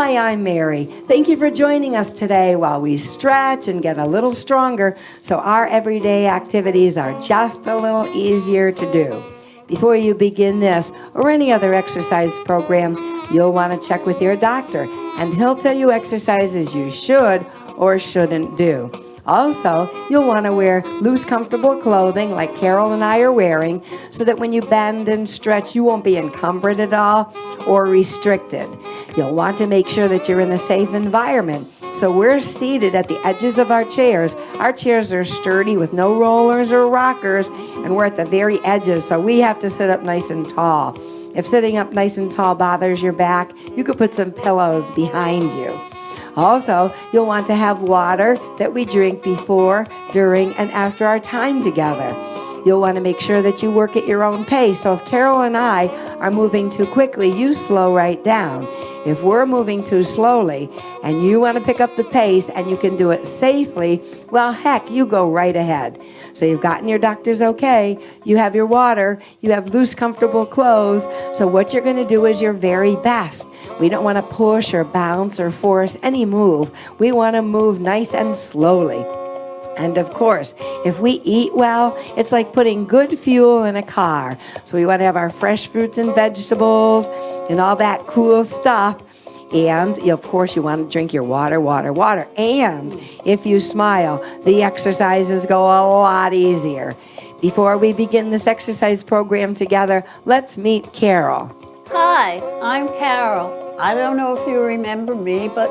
Hi, I'm Mary. Thank you for joining us today while we stretch and get a little stronger so our everyday activities are just a little easier to do. Before you begin this or any other exercise program, you'll want to check with your doctor, and he'll tell you exercises you should or shouldn't do. Also, you'll want to wear loose, comfortable clothing like Carol and I are wearing so that when you bend and stretch, you won't be encumbered at all or restricted. You'll want to make sure that you're in a safe environment. So we're seated at the edges of our chairs. Our chairs are sturdy with no rollers or rockers, and we're at the very edges, so we have to sit up nice and tall. If sitting up nice and tall bothers your back, you could put some pillows behind you. Also, you'll want to have water that we drink before, during, and after our time together. You'll want to make sure that you work at your own pace. So if Carol and I are moving too quickly, you slow right down. If we're moving too slowly and you want to pick up the pace and you can do it safely, well, heck, you go right ahead. So you've gotten your doctor's okay, you have your water, you have loose, comfortable clothes. So what you're going to do is your very best. We don't want to push or bounce or force any move. We want to move nice and slowly. And of course, if we eat well, it's like putting good fuel in a car. So we want to have our fresh fruits and vegetables and all that cool stuff. And of course, you want to drink your water. And if you smile, the exercises go a lot easier. Before we begin this exercise program together, let's meet Carol. Hi, I'm Carol. I don't know if you remember me, but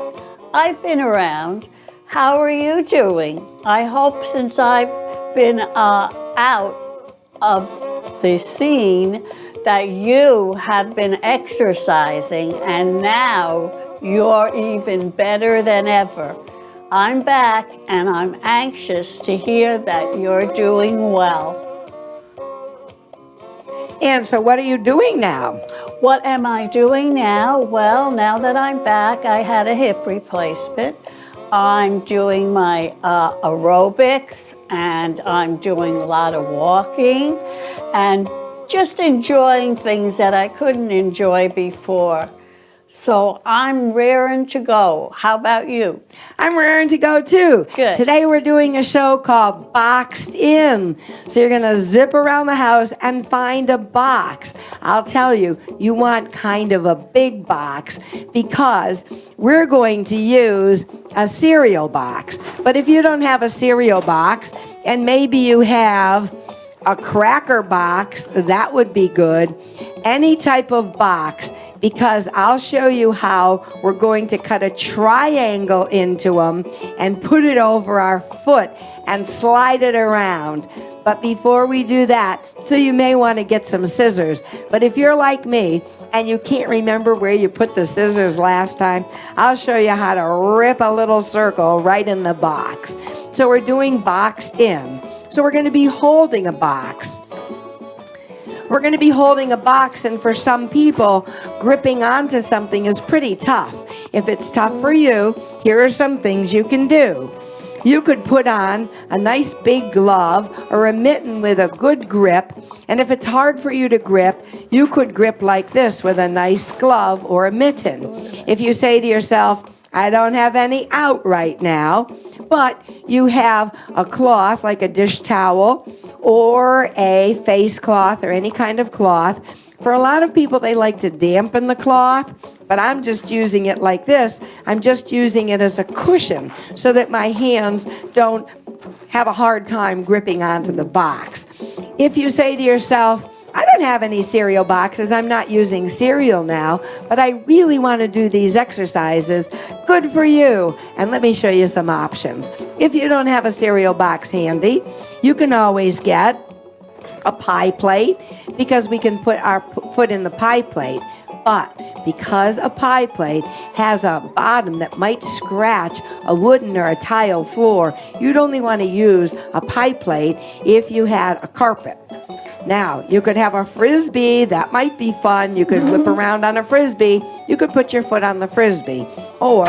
I've been around. How are you doing? I hope since I've been out of the scene that you have been exercising, and now you're even better than ever. I'm back and I'm anxious to hear that you're doing well. And so what are you doing now? What am I doing now? Well, now that I'm back, I had a hip replacement. I'm doing my aerobics, and I'm doing a lot of walking and just enjoying things that I couldn't enjoy before. So I'm raring to go. How about you? I'm raring to go too. Good. Today we're doing a show called Boxed In. So you're going to zip around the house and find a box. I'll tell you, you want kind of a big box because we're going to use a cereal box. But if you don't have a cereal box, and maybe you have a cracker box, that would be good. Any type of box, because I'll show you how we're going to cut a triangle into them and put it over our foot and slide it around. But before we do that, so you may want to get some scissors. But if you're like me and you can't remember where you put the scissors last time, I'll show you how to rip a little circle right in the box. So we're doing boxed in. So we're going to be holding a box. We're going to be holding a box, and for some people, gripping onto something is pretty tough. If it's tough for you, here are some things you can do. You could put on a nice big glove or a mitten with a good grip, and if it's hard for you to grip, you could grip like this with a nice glove or a mitten. If you say to yourself, I don't have any out right now, but you have a cloth like a dish towel or a face cloth or any kind of cloth. For a lot of people, they like to dampen the cloth, but I'm just using it like this. I'm just using it as a cushion so that my hands don't have a hard time gripping onto the box. If you say to yourself, I don't have any cereal boxes, I'm not using cereal now, but I really want to do these exercises, good for you. And let me show you some options. If you don't have a cereal box handy, you can always get a pie plate, because we can put our foot in the pie plate. But because a pie plate has a bottom that might scratch a wooden or a tile floor, you'd only want to use a pie plate if you had a carpet. Now, you could have a Frisbee. That might be fun. You could whip around on a Frisbee. You could put your foot on the Frisbee. Or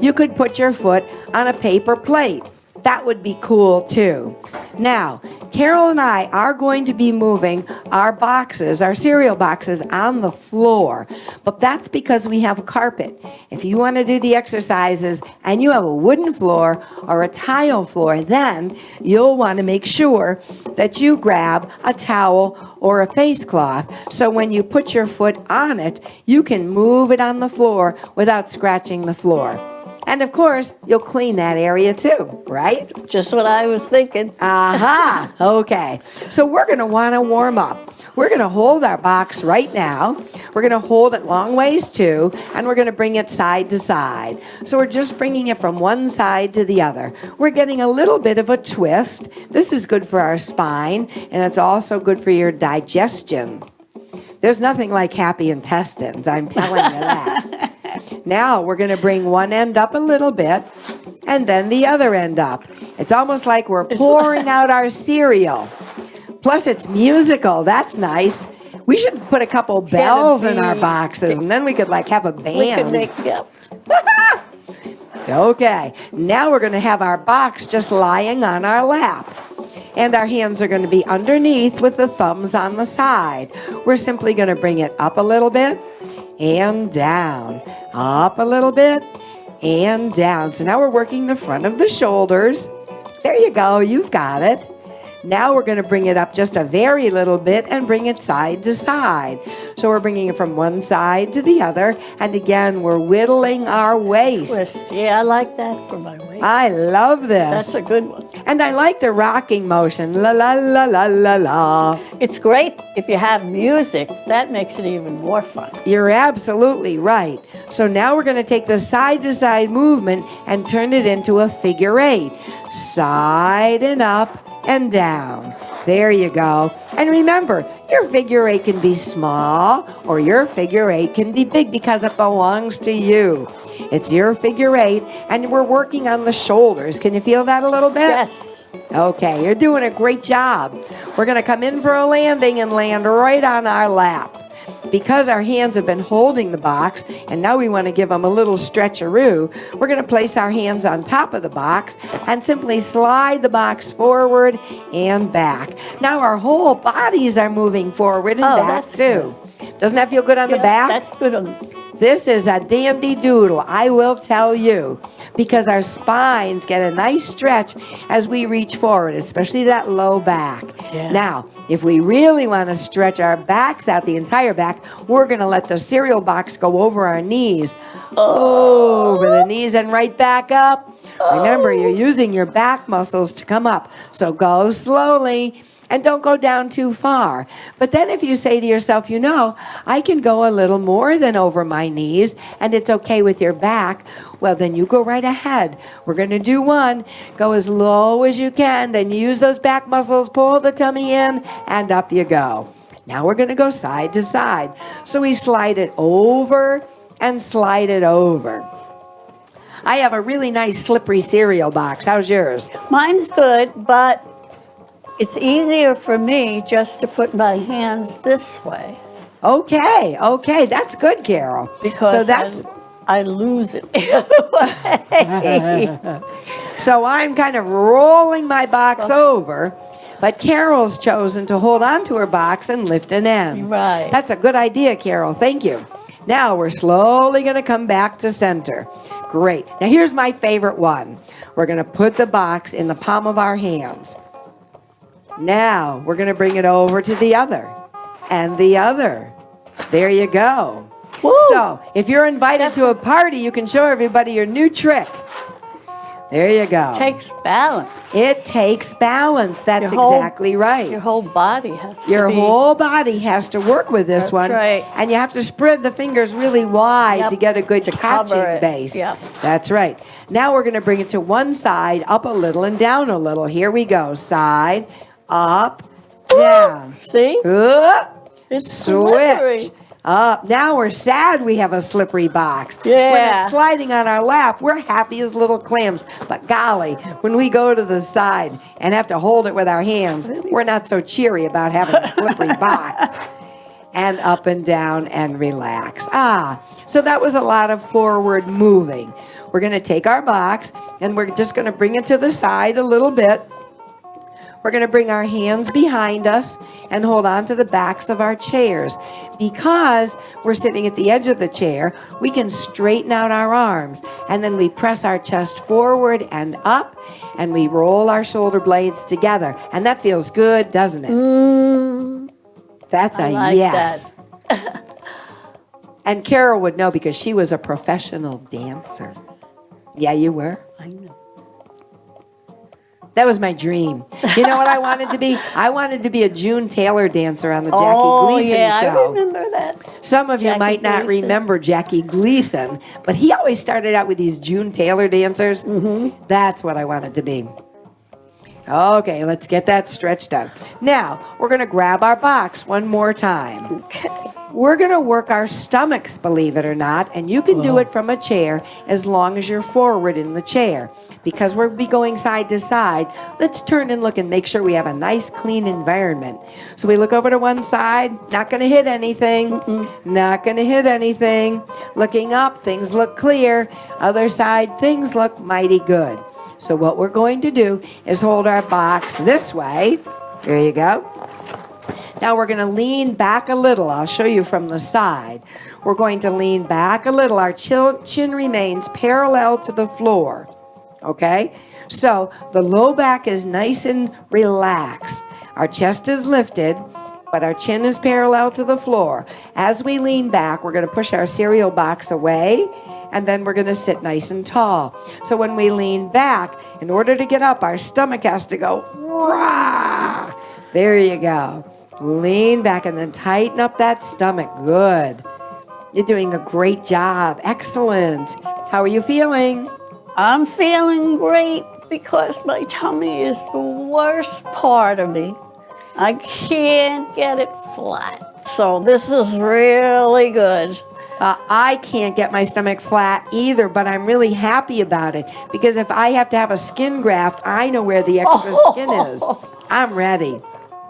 you could put your foot on a paper plate. That would be cool too. Now, Carol and I are going to be moving our boxes, our cereal boxes, on the floor. But that's because we have a carpet. If you want to do the exercises and you have a wooden floor or a tile floor, then you'll want to make sure that you grab a towel or a face cloth. So when you put your foot on it, you can move it on the floor without scratching the floor. And of course, you'll clean that area too, right? Just what I was thinking. Aha, okay. So we're going to want to warm up. We're going to hold our box right now. We're going to hold it long ways too, and we're going to bring it side to side. So we're just bringing it from one side to the other. We're getting a little bit of a twist. This is good for our spine, and it's also good for your digestion. There's nothing like happy intestines, I'm telling you that. Now we're going to bring one end up a little bit and then the other end up. It's almost like we're pouring out our cereal. Plus it's musical. That's nice. We should put a couple bells in our boxes and then we could like have a band. We could make, yep. Okay, now we're going to have our box just lying on our lap. And our hands are going to be underneath with the thumbs on the side. We're simply going to bring it up a little bit and down. Up a little bit and down. So now we're working the front of the shoulders. There you go, you've got it. Now we're going to bring it up just a very little bit and bring it side to side. So we're bringing it from one side to the other. And again, we're whittling our waist. Twist. Yeah, I like that for my waist. I love this. That's a good one. And I like the rocking motion. La, la, la, la, la, la. It's great if you have music. That makes it even more fun. You're absolutely right. So now we're going to take the side-to-side movement and turn it into a figure eight. Side and up and down. There you go. And remember, your figure eight can be small or your figure eight can be big because it belongs to you. It's your figure eight, and we're working on the shoulders. Can you feel that a little bit? Yes. Okay, you're doing a great job. We're going to come in for a landing and land right on our lap. Because our hands have been holding the box, and now we want to give them a little stretcheroo, we're going to place our hands on top of the box and simply slide the box forward and back. Now our whole bodies are moving forward and back too. Doesn't that feel good on the back? That's good on This is a dandy doodle, I will tell you, because our spines get a nice stretch as we reach forward, especially that low back. Yeah. Now, if we really want to stretch our backs out, the entire back, we're going to let the cereal box go over our knees, over the knees and right back up. Remember, you're using your back muscles to come up, so go slowly. And don't go down too far. But then if you say to yourself, you know, I can go a little more than over my knees and it's okay with your back, well, then you go right ahead. We're going to do one. Go as low as you can. Then use those back muscles, pull the tummy in, and up you go. Now we're going to go side to side. So we slide it over and slide it over. I have a really nice slippery cereal box. How's yours? Mine's good, but it's easier for me just to put my hands this way. Okay, that's good, Carol. Because so that's I lose it. So I'm kind of rolling my box over, but Carol's chosen to hold on to her box and lift an end. Right. That's a good idea, Carol. Thank you. Now we're slowly going to come back to center. Great. Now here's my favorite one. We're going to put the box in the palm of our hands. Now, we're going to bring it over to the other and the other. There you go. Woo. So, if you're invited to a party, you can show everybody your new trick. There you go. It takes balance. It takes balance. That's exactly right. Your whole body has to Your whole body has to work with this That's one. right. And you have to spread the fingers really wide to get a good catching base. Yep. That's right. Now we're going to bring it to one side, up a little and down a little. Here we go. Side, up, down. See? It's slippery. Switch. Up. Now we're sad we have a slippery box. Yeah. When it's sliding on our lap, we're happy as little clams. But golly, when we go to the side and have to hold it with our hands, we're not so cheery about having a slippery box. And up and down and relax. So that was a lot of forward moving. We're going to take our box and we're just going to bring it to the side a little bit. we're going to bring our hands behind us and hold on to the backs of our chairs. Because we're sitting at the edge of the chair, we can straighten out our arms. And then we press our chest forward and up, and we roll our shoulder blades together. And that feels good, doesn't it? That's a like yes. And Carol would know because she was a professional dancer. Yeah, you were? I know. That was my dream. You know what I wanted to be? I wanted to be a June Taylor dancer on the Jackie Gleason show. I remember that. Some of you might not remember Jackie Gleason, but he always started out with these June Taylor dancers. That's what I wanted to be. Okay, let's get that stretch done. Now, we're going to grab our box one more time. Okay. We're going to work our stomachs, believe it or not, and you can do it from a chair as long as you're forward in the chair. Because we'll be going side to side, let's turn and look and make sure we have a nice, clean environment. So we look over to one side, not going to hit anything, not going to hit anything. Looking up, things look clear. Other side, things look mighty good. So what we're going to do is hold our box this way. There you go. Now we're going to lean back a little. I'll show you from the side. We're going to lean back a little. Our chin remains parallel to the floor. Okay? So the low back is nice and relaxed. Our chest is lifted, but our chin is parallel to the floor. As we lean back, we're going to push our cereal box away, and then we're going to sit nice and tall. So when we lean back, in order to get up, our stomach has to go, rah! There you go. Lean back and then tighten up that stomach. Good. You're doing a great job. Excellent. How are you feeling? I'm feeling great because my tummy is the worst part of me. I can't get it flat. So this is really good. I can't get my stomach flat either, but I'm really happy about it because if I have to have a skin graft, I know where the extra skin is. I'm ready.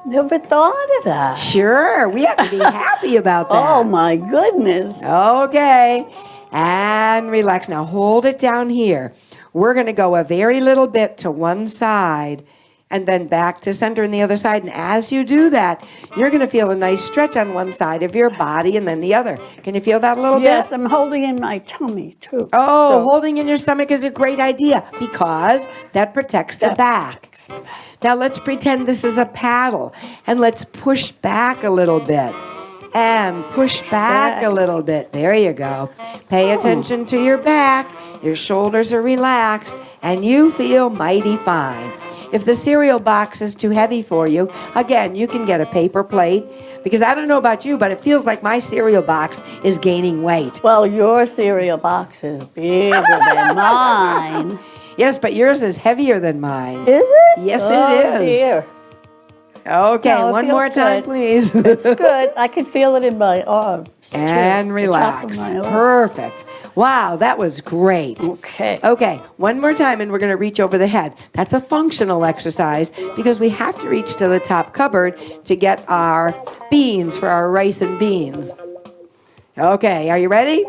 Never thought of that. Sure, we have to be happy about that. Oh my goodness. Okay, and relax. Now hold it down here. We're going to go a very little bit to one side and then back to center on the other side. And as you do that, you're going to feel a nice stretch on one side of your body and then the other. Can you feel that a little bit? Yes, I'm holding in my tummy too. Oh, holding in your stomach is a great idea because that protects the back. Now let's pretend this is a paddle and let's push back a little bit. And push back a little bit. There you go. Pay attention to your back. Your shoulders are relaxed and you feel mighty fine. If the cereal box is too heavy for you, again, you can get a paper plate because I don't know about you, but it feels like my cereal box is gaining weight. Well, your cereal box is bigger than mine. Yes, but yours is heavier than mine. Is it? Yes, Oh, it is. Dear. Okay, No, it one feels more time, good. please. It's good. I can feel it in my arms. And relax. Perfect. Wow, that was great. Okay. Okay, one more time, and we're going to reach over the head. That's a functional exercise because we have to reach to the top cupboard to get our beans for our rice and beans. Okay, are you ready?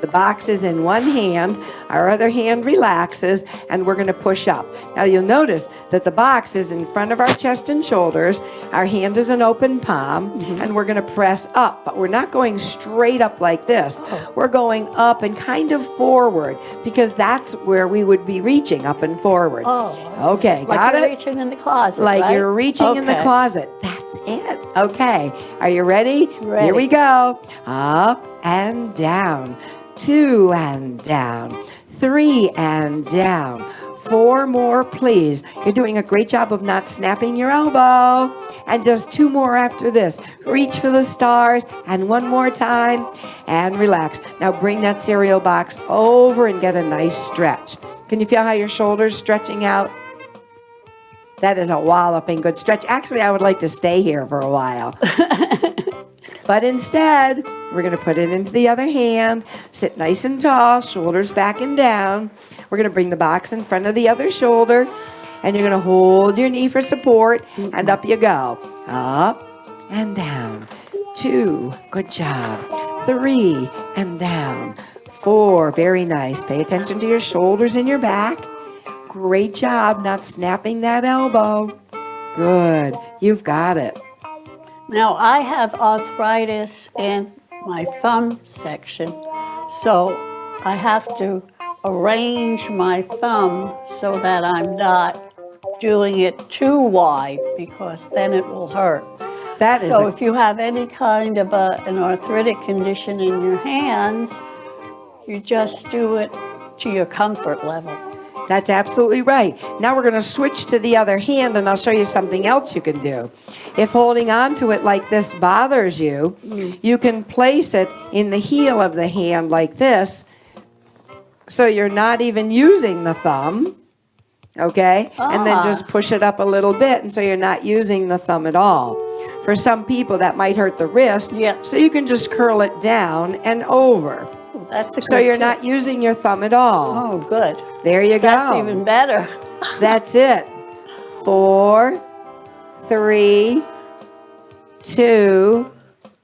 The box is in one hand, our other hand relaxes, and we're going to push up. Now you'll notice that the box is in front of our chest and shoulders, our hand is an open palm, and we're going to press up, but we're not going straight up like this. We're going up and kind of forward, because that's where we would be reaching, up and forward. Oh. Okay, Like got you're it? reaching in the closet, Like right? you're reaching in the Okay. closet. That's it. Okay, are you ready? Ready. Here we go. Up and down. 2 and down, 3 and down, 4 more, please. You're doing a great job of not snapping your elbow. And just 2 more after this. Reach for the stars, and 1 more time, and relax. Now bring that cereal box over and get a nice stretch. Can you feel how your shoulders stretching out? That is a walloping good stretch. Actually, I would like to stay here for a while. But instead, we're going to put it into the other hand, sit nice and tall, shoulders back and down. We're going to bring the box in front of the other shoulder, and you're going to hold your knee for support, and up you go. Up and down. 2, good job. 3 and down. 4, very nice. Pay attention to your shoulders and your back. Great job not snapping that elbow. Good. You've got it. Now, I have arthritis in my thumb section, so I have to arrange my thumb so that I'm not doing it too wide, because then it will hurt. That is So if you have any kind of an arthritic condition in your hands, you just do it to your comfort level. That's absolutely right. Now we're going to switch to the other hand, and I'll show you something else you can do. If holding on to it like this bothers you, you can place it in the heel of the hand like this, so you're not even using the thumb, okay? And then just push it up a little bit, and so you're not using the thumb at all. For some people, that might hurt the wrist, so you can just curl it down and over. That's a So good you're tip. not using your thumb at all. Oh, good. There you go. That's even better. That's it. 4, 3, 2,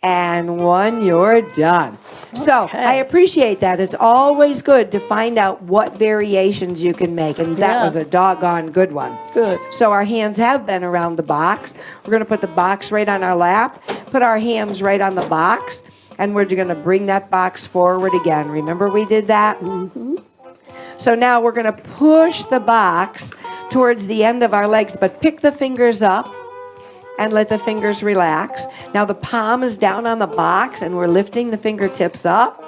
and 1. You're done. So I appreciate that. It's always good to find out what variations you can make. And that was a doggone good one. Good. So our hands have been around the box. We're going to put the box right on our lap, put our hands right on the box, and we're going to bring that box forward again. Remember we did that? Mm-hmm. So now we're going to push the box towards the end of our legs, but pick the fingers up and let the fingers relax. Now the palm is down on the box, and we're lifting the fingertips up.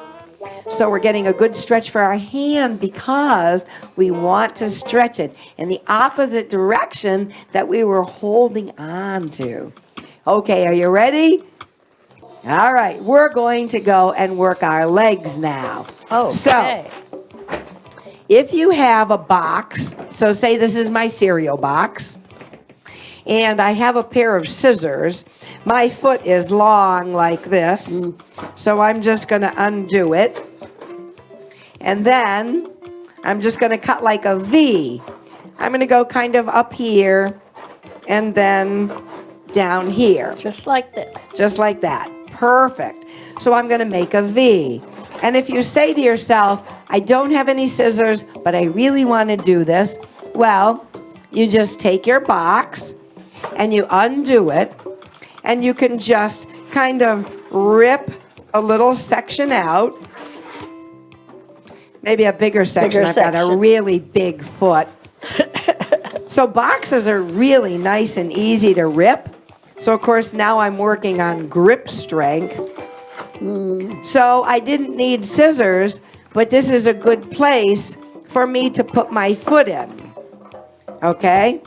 So we're getting a good stretch for our hand, because we want to stretch it in the opposite direction that we were holding on to. Okay, are you ready? All right, we're going to go and work our legs now. Okay. So, if you have a box, so say this is my cereal box, and I have a pair of scissors. My foot is long like this, so I'm just going to undo it. And then I'm just going to cut like a V. I'm going to go kind of up here and then down here. Just like this. Just like that. Perfect. So I'm going to make a V. And if you say to yourself, I don't have any scissors, but I really want to do this, well, you just take your box and you undo it, and you can just kind of rip a little section out. Maybe a bigger section. I've got a really big foot. So boxes are really nice and easy to rip. So, of course, now I'm working on grip strength. So I didn't need scissors, but this is a good place for me to put my foot in. Okay?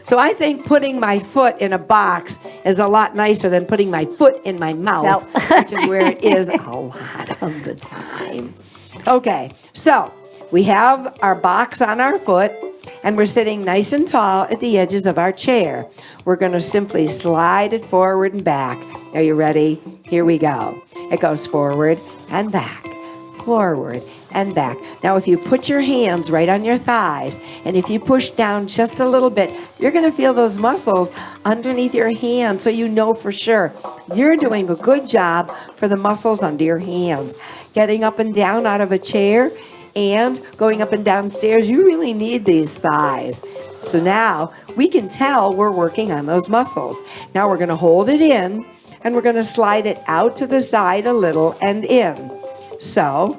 So I think putting my foot in a box is a lot nicer than putting my foot in my mouth, which is where it is a lot of the time. Okay, so we have our box on our foot, and we're sitting nice and tall at the edges of our chair. We're going to simply slide it forward and back. Are you ready? Here we go. It goes forward and back, forward and back. Now, if you put your hands right on your thighs, and if you push down just a little bit, you're going to feel those muscles underneath your hands, so you know for sure you're doing a good job for the muscles under your hands. Getting up and down out of a chair and going up and down stairs, you really need these thighs. So now we can tell we're working on those muscles. Now we're going to hold it in, and we're going to slide it out to the side a little and in. So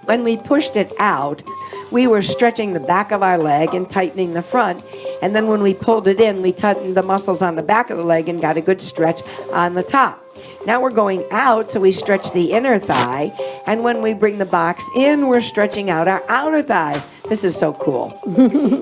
when we pushed it out, we were stretching the back of our leg and tightening the front. And then when we pulled it in, we tightened the muscles on the back of the leg and got a good stretch on the top. Now we're going out, so we stretch the inner thigh. And when we bring the box in, we're stretching out our outer thighs. This is so cool.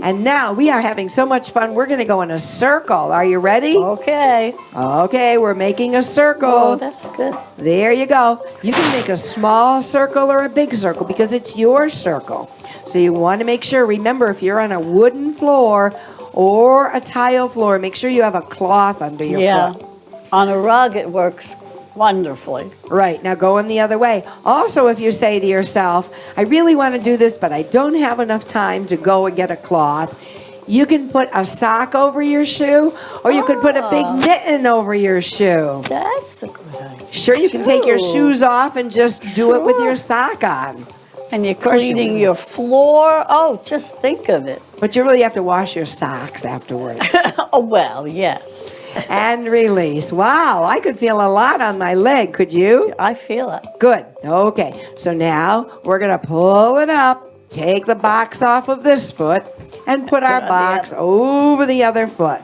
And now we are having so much fun. We're going to go in a circle. Are you ready? Okay. Okay, we're making a circle. Oh, that's good. There you go. You can make a small circle or a big circle because it's your circle. So you want to make sure, remember, if you're on a wooden floor or a tile floor, make sure you have a cloth under your foot. On a rug, it works wonderfully. Right, now going the other way. Also, if you say to yourself, I really want to do this, but I don't have enough time to go and get a cloth, you can put a sock over your shoe, or you could put a big mitten over your shoe. That's a good idea. Sure, you can take your shoes off and just do it with your sock on. And you're course you cleaning will. your floor. Oh, just think of it. But you really have to wash your socks afterwards. Oh, well, yes. And release. Wow, I could feel a lot on my leg. Could you? I feel it. Good. Okay. So now we're going to pull it up, take the box off of this foot, and put our on the box over the other foot.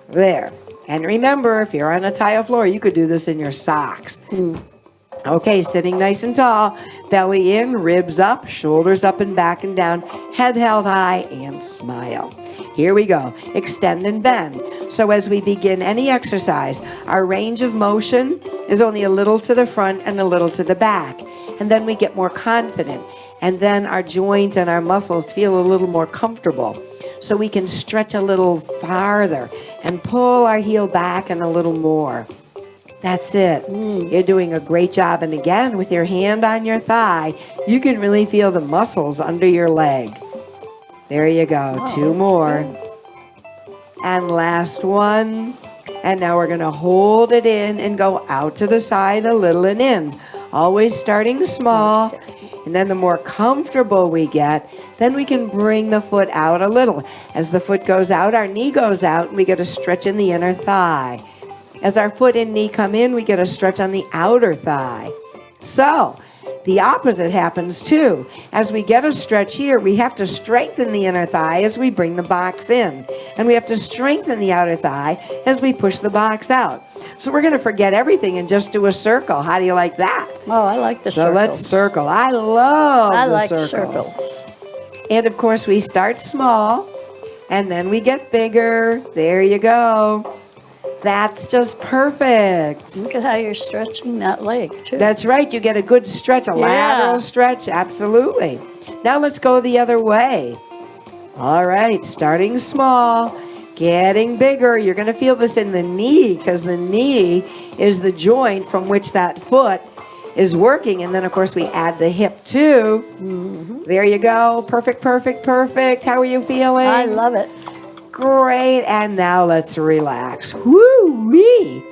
There. And remember, if you're on a tile floor, you could do this in your socks. Okay, sitting nice and tall, belly in, ribs up, shoulders up and back and down, head held high, and smile. Here we go. Extend and bend. So as we begin any exercise, our range of motion is only a little to the front and a little to the back. And then we get more confident. And then our joints and our muscles feel a little more comfortable. So we can stretch a little farther and pull our heel back and a little more. That's it. You're doing a great job. And again, with your hand on your thigh, you can really feel the muscles under your leg. There you go. Oh, 2 more. good. And last one. And now we're going to hold it in and go out to the side a little and in. Always starting small. And then the more comfortable we get, then we can bring the foot out a little. As the foot goes out, our knee goes out, and we get a stretch in the inner thigh. As our foot and knee come in, we get a stretch on the outer thigh. So, the opposite happens too. As we get a stretch here, we have to strengthen the inner thigh as we bring the box in. And we have to strengthen the outer thigh as we push the box out. So we're going to forget everything and just do a circle. How do you like that? Oh, I like the So circles. let's circle. I love I the like circles. circles. And of course, we start small and then we get bigger. There you go. That's just perfect. Look at how you're stretching that leg, too. That's right. You get a good stretch, a lateral stretch. Absolutely. Now let's go the other way. All right. Starting small, getting bigger. You're going to feel this in the knee because the knee is the joint from which that foot is working. And then, of course, we add the hip, too. There you go. Perfect, perfect, perfect. How are you feeling? I love it. Great. And now let's relax. Woo-wee.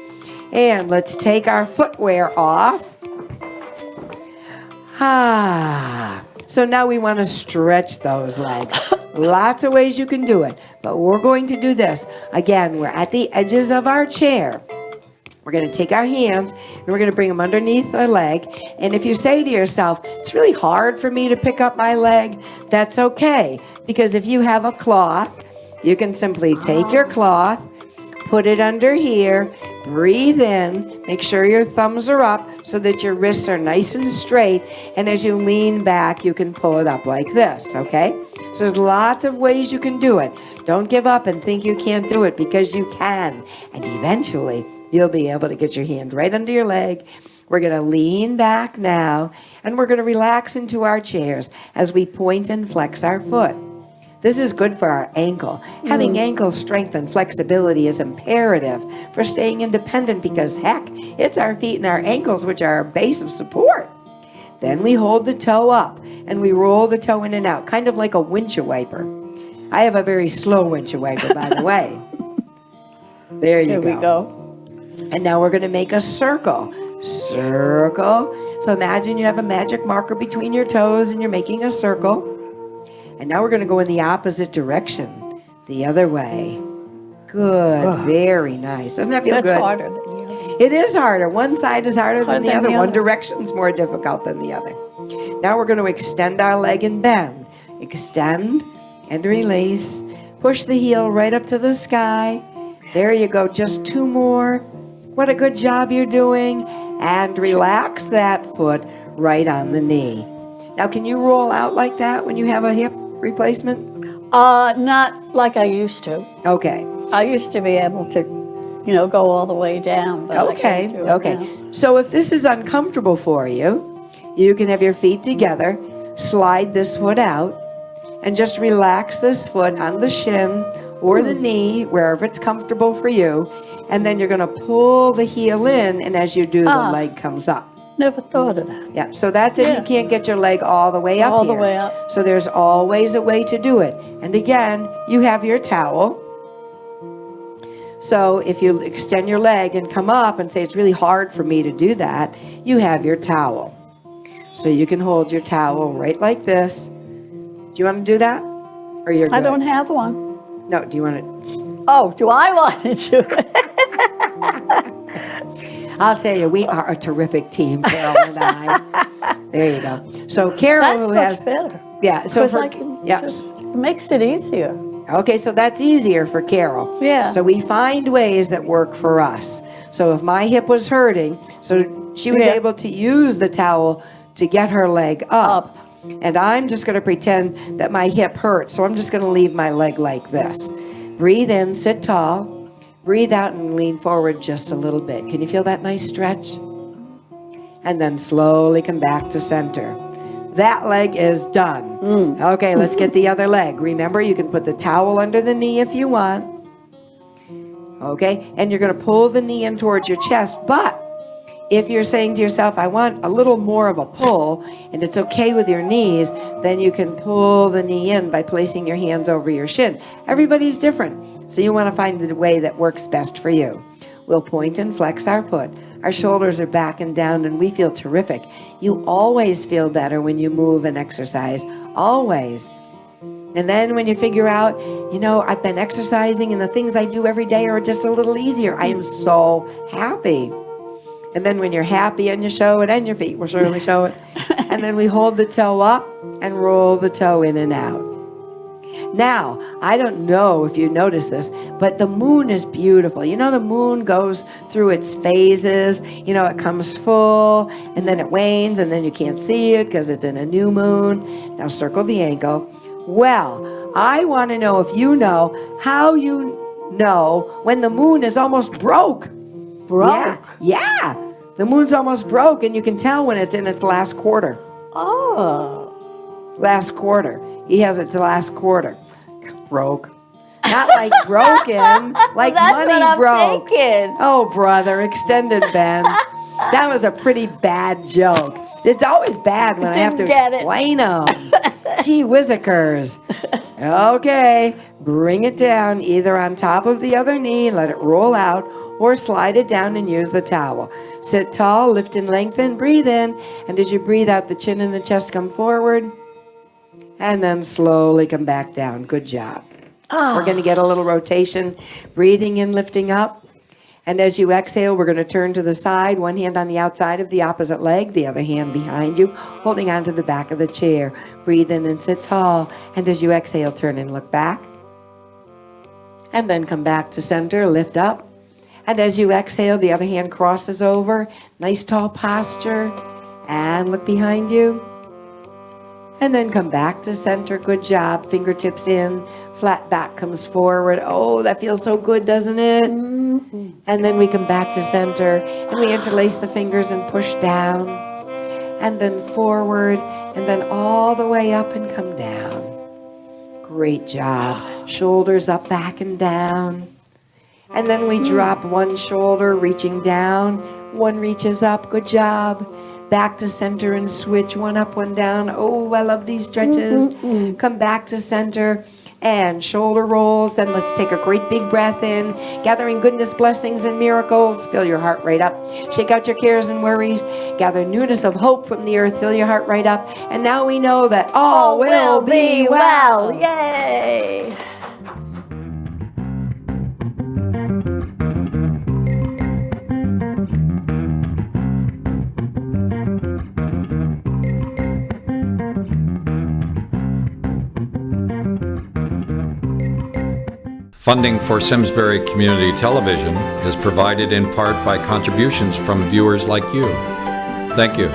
And let's take our footwear off. So now we want to stretch those legs. Lots of ways you can do it. But we're going to do this. Again, we're at the edges of our chair. We're going to take our hands and we're going to bring them underneath our leg. And if you say to yourself, it's really hard for me to pick up my leg, that's okay. Because if you have a cloth, you can simply take your cloth, put it under here, breathe in, make sure your thumbs are up so that your wrists are nice and straight. And as you lean back, you can pull it up like this, okay? So there's lots of ways you can do it. Don't give up and think you can't do it because you can. And eventually, you'll be able to get your hand right under your leg. We're going to lean back now, and we're going to relax into our chairs as we point and flex our foot. This is good for our ankle. Having ankle strength and flexibility is imperative for staying independent because, heck, it's our feet and our ankles which are our base of support. Then we hold the toe up, and we roll the toe in and out, kind of like a windshield wiper. I have a very slow windshield wiper, by the way. There you go. There we go. And now we're going to make a circle. Circle. So imagine you have a magic marker between your toes and you're making a circle. And now we're going to go in the opposite direction, the other way. Good. Very nice. Doesn't that feel That's good? harder than the other. It is harder. One side is harder than the than other. the One other. direction's more difficult than the other. Now we're going to extend our leg and bend. Extend and release. Push the heel right up to the sky. There you go. Just 2 more. What a good job you're doing. And relax that foot right on the knee. Now, can you roll out like that when you have a hip replacement? Not like I used to. Okay. I used to be able to, go all the way down. But I Okay. can't do it Okay. now. So if this is uncomfortable for you, you can have your feet together, slide this foot out, and just relax this foot on the shin or the knee, wherever it's comfortable for you. And then you're going to pull the heel in, and as you do, the leg comes up. Never thought of that. Yeah, so that's if Yeah. you can't get your leg all the way up All the here. way up. So there's always a way to do it. And again, you have your towel. So if you extend your leg and come up and say, it's really hard for me to do that, you have your towel. So you can hold your towel right like this. Do you want to do that? Or you're good? I don't have one. No, do you want to? Oh, do I want to do it? I'll tell you, we are a terrific team, Carol and I. There you go. So Carol, That's who much has, better. yeah. So Because I can just, it makes it easier. Okay, so that's easier for Carol. Yeah. So we find ways that work for us. So if my hip was hurting, so she was able to use the towel to get her leg up. And I'm just going to pretend that my hip hurts. So I'm just going to leave my leg like this. Breathe in, sit tall. Breathe out and lean forward just a little bit. Can you feel that nice stretch? And then slowly come back to center. That leg is done. Okay, let's get the other leg. Remember, you can put the towel under the knee if you want. Okay, and you're going to pull the knee in towards your chest. But if you're saying to yourself, I want a little more of a pull, and it's okay with your knees, then you can pull the knee in by placing your hands over your shin. Everybody's different, so you want to find the way that works best for you. We'll point and flex our foot. Our shoulders are back and down, and we feel terrific. You always feel better when you move and exercise, always. And then when you figure out, you know, I've been exercising and the things I do every day are just a little easier, I am so happy. And then when you're happy and you show it, and your feet will surely show it, and then we hold the toe up and roll the toe in and out. Now, I don't know if you notice this, but the moon is beautiful. You know, the moon goes through its phases. You know, it comes full, and then it wanes, and then you can't see it because it's in a new moon. Now circle the ankle. Well, I want to know if you know how you know when the moon is almost broke. Broke? Yeah. The moon's almost broke, and you can tell when it's in its last quarter. Oh. Last quarter. He has its last quarter. Broke. Not like broken, like That's money what I'm broke. thinking. Oh, brother, extended bend. That was a pretty bad joke. It's always bad when I have to explain them. Gee whizzikers. Okay, bring it down either on top of the other knee, let it roll out, or slide it down and use the towel. Sit tall, lift and lengthen, breathe in, and as you breathe out, the chin and the chest come forward, and then slowly come back down. Good job. We're going to get a little rotation, breathing in, lifting up. And as you exhale, we're going to turn to the side, one hand on the outside of the opposite leg, the other hand behind you, holding onto the back of the chair. Breathe in and sit tall. And as you exhale, turn and look back. And then come back to center, lift up. And as you exhale, the other hand crosses over. Nice tall posture. And look behind you. And then come back to center. Good job. Fingertips in. Flat back comes forward. Oh, that feels so good, doesn't it? Mm-hmm. And then we come back to center. And we interlace the fingers and push down. And then forward. And then all the way up and come down. Great job. Shoulders up, back, and down. And then we drop one shoulder, reaching down. One reaches up. Good job. Back to center and switch. One up, one down. Oh, I love these stretches. Come back to center and shoulder rolls. Then let's take a great big breath in, gathering goodness, blessings, and miracles. Fill your heart right up. Shake out your cares and worries. Gather newness of hope from the earth. Fill your heart right up. And now we know that all will be well. Yay! Funding for Simsbury Community Television is provided in part by contributions from viewers like you. Thank you.